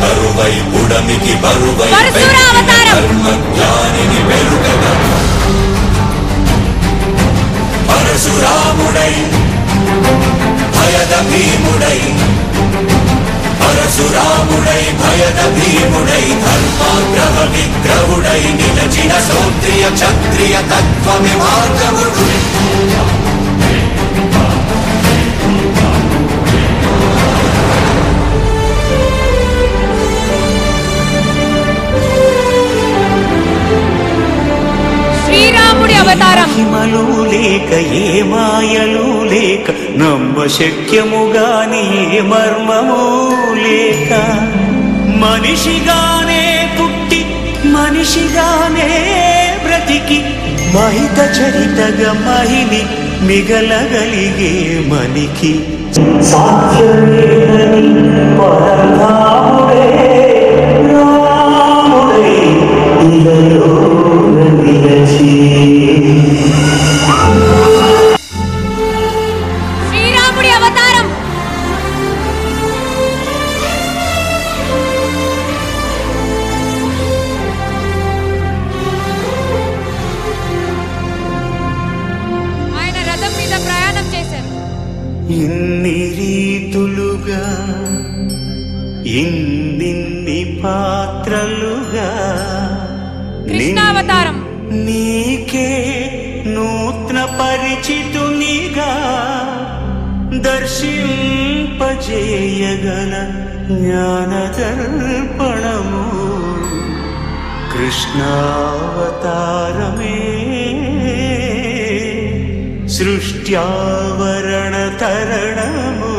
కరువై పుడమికి బరువై ధర్మజ్ఞానిని వెలుగగా పరశురాముడై భయద భీముడై పరశురాముడై భయద భీముడై ధర్మాగ్రహ విగ్రహుడై నిలచిన క్షత్రియ క్షత్రియ తత్వమే మార్గముడు శ్రీరాముడి అవతారం మహిమలు లేక ఏ మాయలు లేక నమ్మ శక్యముగాని ఏ మర్మము లేక మనిషిగానే పుట్టి మనిషిగానే బ్రతికి మహిత చరితగా మహిని మిగలగలిగే మనికి సాధ్యమేనని పరధాముడే రాముడై ఇలలో శ్రీరాముడి అవతారం ఆయన రథం మీద ప్రయాణం చేశారు. ఇన్ని రీతులుగా ఇన్ని పాత్రలుగా కృష్ణావతారం నీకే నూతన పరిచితునిగా దర్శింపజేయగల జ్ఞానదర్పణము కృష్ణావతారమే సృష్ట్యావరణ తరణము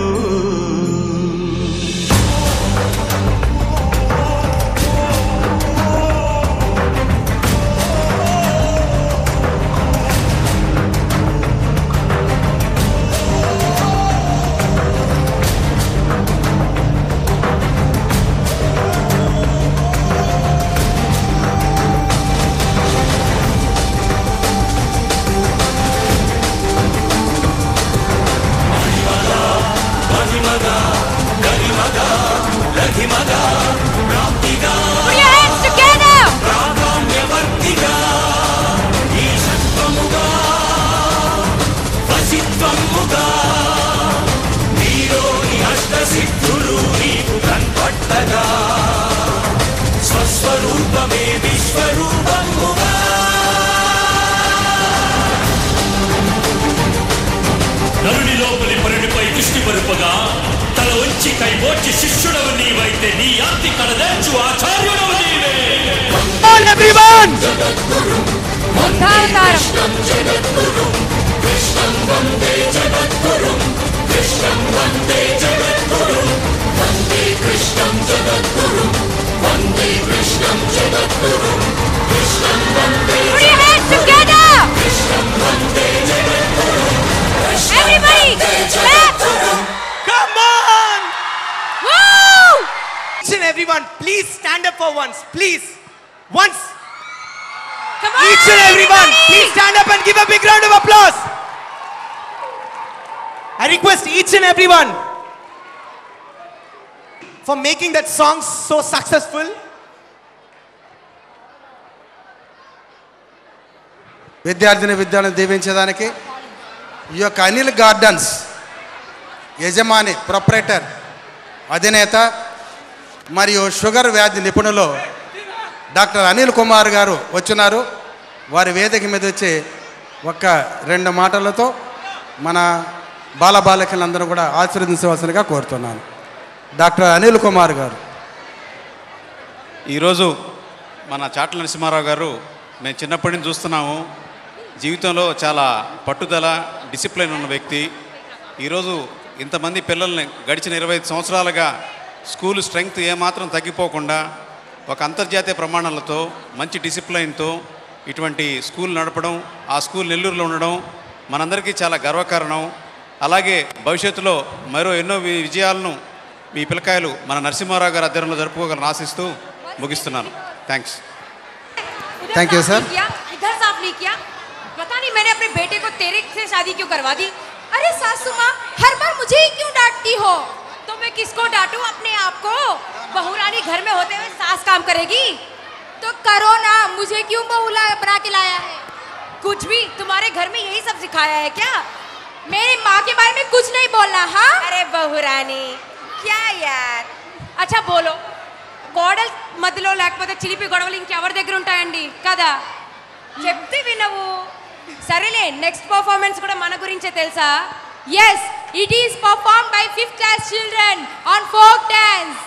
స్వస్వరూపమే విశ్వరూపముగా నరుని లోపలి పరునిపై దృష్టి పరుపగా తల వంచి కైబోర్చి శిష్యుడవు నీవైతే నీ ఆర్తి కడదేర్చు ఆచార్యుడవు నీవే. బుద్ధావతారం కృష్ణం వందే జగద్గురు కృష్ణం వందే జగద్గురు వందే కృష్ణం జగద్గురు వందే కృష్ణం జగద్గురు కృష్ణం వందే కృష్ణం వందే జగద్గురు Come on! Woo! Each and everyone, please stand up for once, please. Once. Come on, Each and everyone, please stand up and give a big round of applause. I request each and everyone for making that song so successful. విద్యార్థిని దీవించడానికి ఈ యొక్క Anil gardens యజమాని proprietor అధినేత మరియు sugar వ్యాధి నిపుణులు doctor Anil Kumar గారు వచ్చున్నారు. వారి వేదిక మీద వచ్చి ఒక్క రెండు మాటలతో మన బాలబాలికలందరూ కూడా ఆశీర్వదించవలసిందిగా కోరుతున్నాను. డాక్టర్ అనిల్ కుమార్ గారు. ఈరోజు మన చాట్ల నరసింహారావు గారు మేము చిన్నప్పటి నుంచి చూస్తున్నాము. జీవితంలో చాలా పట్టుదల డిసిప్లిన్ ఉన్న వ్యక్తి. ఈరోజు ఇంతమంది పిల్లల్ని గడిచిన 25 సంవత్సరాలుగా స్కూల్ స్ట్రెంగ్త్ ఏమాత్రం తగ్గిపోకుండా ఒక అంతర్జాతీయ ప్రమాణాలతో మంచి డిసిప్లైన్తో ఇటువంటి స్కూల్ నడపడం, ఆ స్కూల్ నెల్లూరులో ఉండడం మనందరికీ చాలా గర్వకారణం. అలాగే భవిష్యత్తులో మరో ఎన్నో విజయాలను మీ పిల్లకాయలు మన నరసింహారావు గారి ఆధ్వర్యంలో జరుపుకోగలని ఆశిస్తూ ముగిస్తున్నాను. థ్యాంక్స్. Thank you sir. इधर साफ नहीं किया, पता नहीं मैंने अपने बेटे को तेरे से शादी क्यों करवा दी। अरे सासू माँ, हर बार मुझे ही क्यों डांटती हो? तो मैं किसको डांटूं? अपने आप को। बहुरानी घर में होते हुए सास काम करेगी? तो करो ना, मुझे क्यों बहुला बना के लाया है? कुछ भी, तुम्हारे घर में यही सब सिखाया है क्या? मेरी माँ के बारे में कुछ नहीं बोलना, हाँ? अरे बहू रानी, क्या यार? अच्छा बोलो, కోడల్ మధ్యలో లేకపోతే చిలిపి గొడవలు ఇంకెవరి దగ్గర ఉంటాయండి కదా? చెప్తే వినవు. సరేలే, నెక్స్ట్ పర్ఫార్మెన్స్ కూడా మన గురించే తెలుసా? yes, it is performed by 5th class children on folk dance.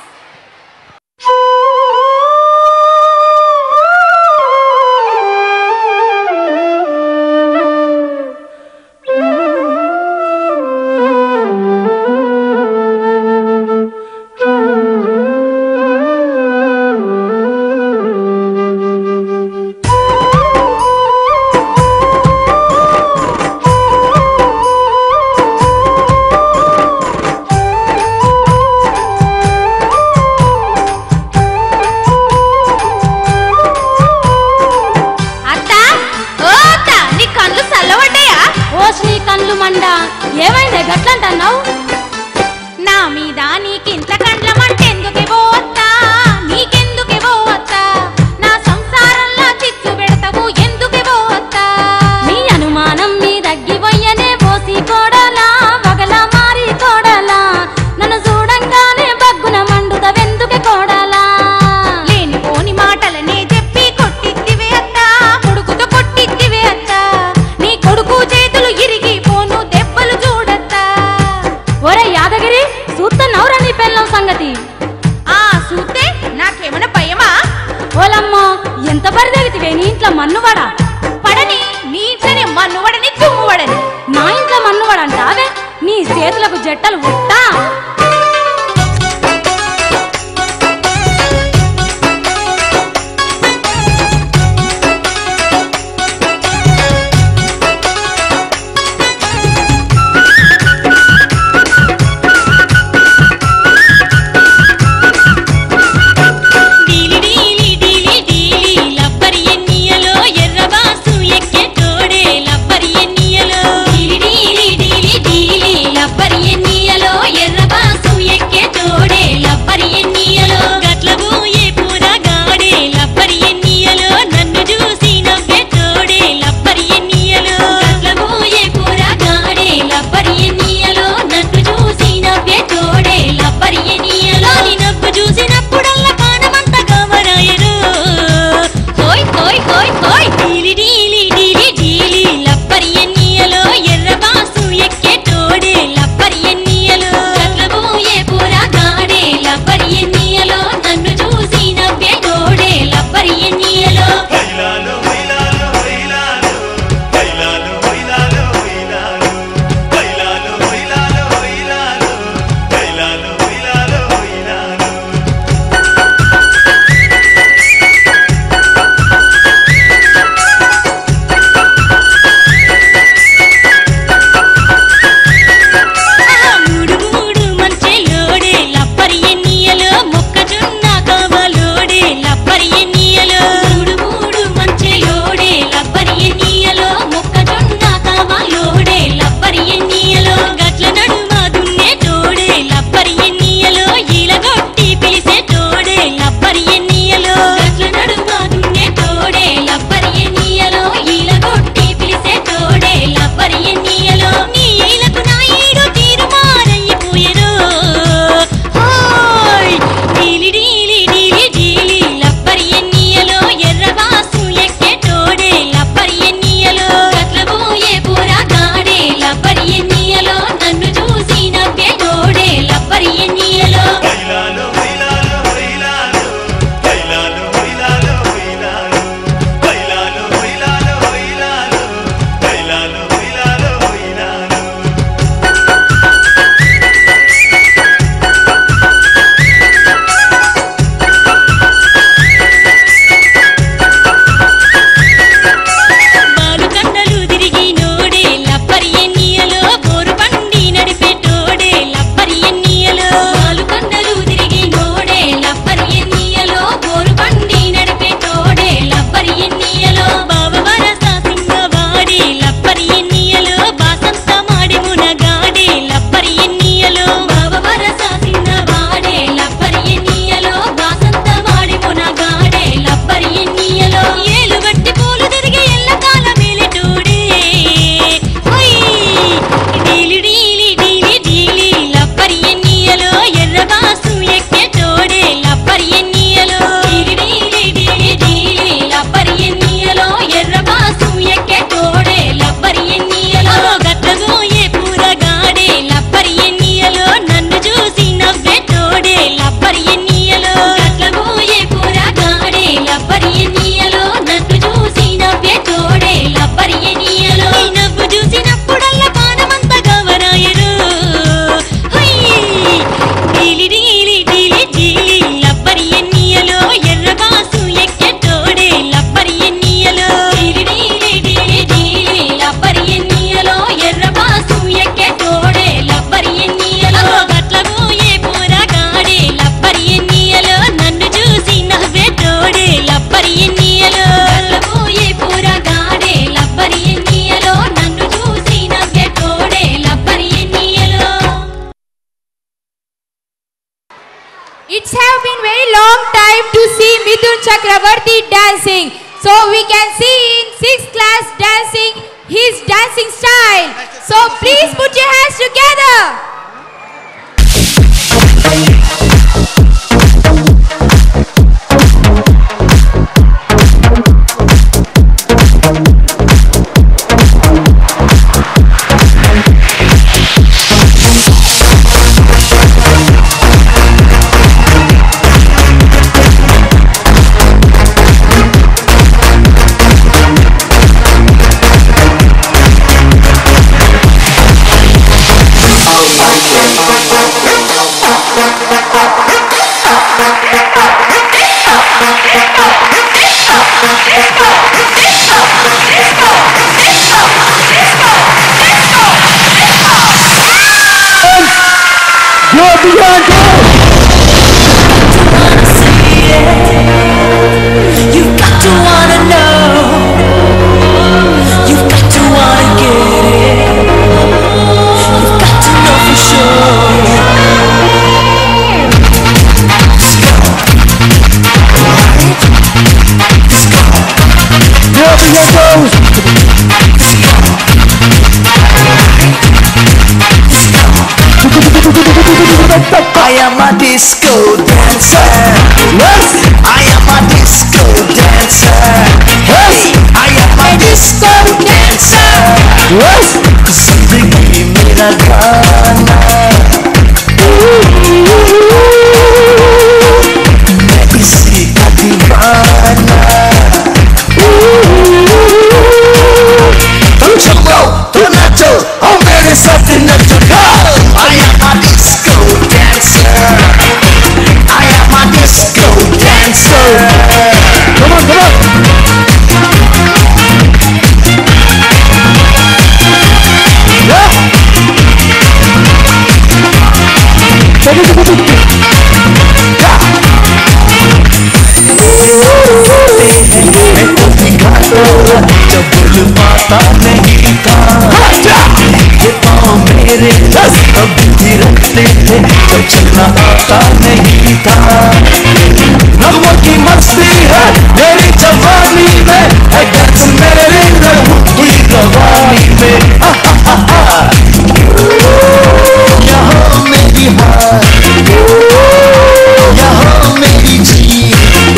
ఏమైందే గట్లంటన్నావు? నా మీద నీకింత కండ్లమంటే ఎందుకేవో వత్తా, నీకెందుకేవో వత్తా, నా సంసారంలో చిచ్చు పెడతావు ఎందుకేవో వత్తా, నీ అనుమానం మీ దగ్గిపోయనే పోసి కోడలా, వగల మారి కోడలా, నన్ను చూడంగానే బగ్గున మండుతవెందుకే కోడలా, లేనిపోని మాటలనే చెప్పి కొట్టిద్దివే అత్తా, కొడుకుతో కొట్టిద్దివే అత్తా, నీ కొడుకు చేతులు ఇరిగి పోను దెబ్బలు చూడత్తా. ఒరే యాదగిరి, చూస్తున్నావురా నీ పెళ్ళం సంగతి? ఆ చూస్తే నాకేమైనా భయమా? ఓలమ్మో, ఎంత పరిదెగితివే నీ ఇంట్లో మన్నువడా? పడని, నీ ఇంట్లోనే మన్నువడని తుమ్మువడని. నా ఇంట్లో మన్నువడంట అవే, నీ చేతులకు జట్టలు ఉట్టా. have been very long time to see Mithun Chakravarti dancing. So we can see in 6th class dancing his dancing style. So please put your hands together. You've got to wanna know. You've got to wanna get it. You've got to know for sure. I am a disco dancer. Yes, I am a disco dancer. Yes, I am a disco dancer. Yes, जिंदगी मेरा गाना मैं इसी का दीवाना तुम चलो तो नाचो और मेरे साथ नाचो I am a disco dancer. I am a disco dancer. Come on, come on. Yeah. जब बोल पाता नहीं था ये पाँव मेरे अब भी रखते थे जब चलना आता नहीं था नगमों की मस्ती है मेरी जवानी में है डांस मेरे रहूं की रवानी में यहाँ मेरी हार यहाँ मेरी जीत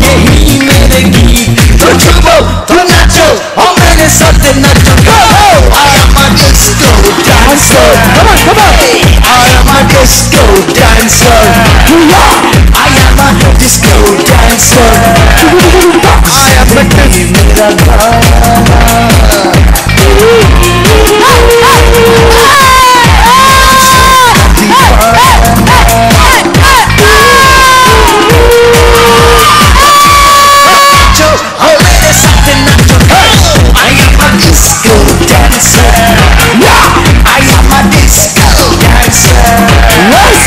यही मेरे गीत तो झूमो तो नाचो और मेरे साथ नाचो I am a disco dancer. Come on, come on. I am a disco dancer. I am a disco dancer. I am a मेरा I am a disco dancer. I am a disco dancer. Yes.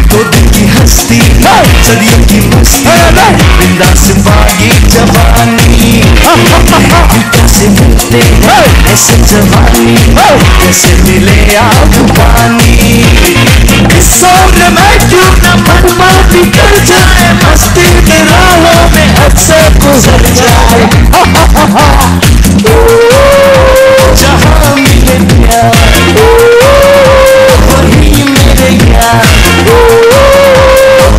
दो दिन की हस्ती सदियों की मस्ती बिंदास बागी जवानी कैसे मिलते हैं ऐसे जवानी कैसे मिले आग पानी इस उम्र में क्यों न मनमानी कर जाए मस्ती के राहों में हद से गुजर जाए जहाँ मिले प्यार वही मेरे यार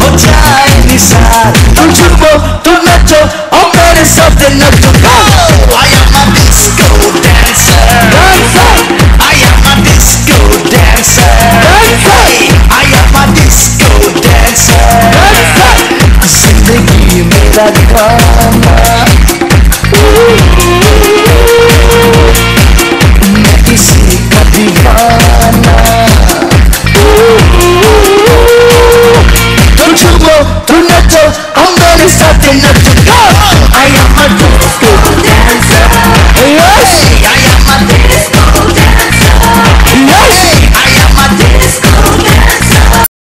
हो जाए निसार तुम झूमो तुम नाचो और मेरे साथ नाचो I am a disco dancer. I am a disco dancer. I am a disco dancer. जिंदगी मेरा गाना मैं इसी का दीवाना तुम झूमो तुम नाचो और मेरे साथ नाचो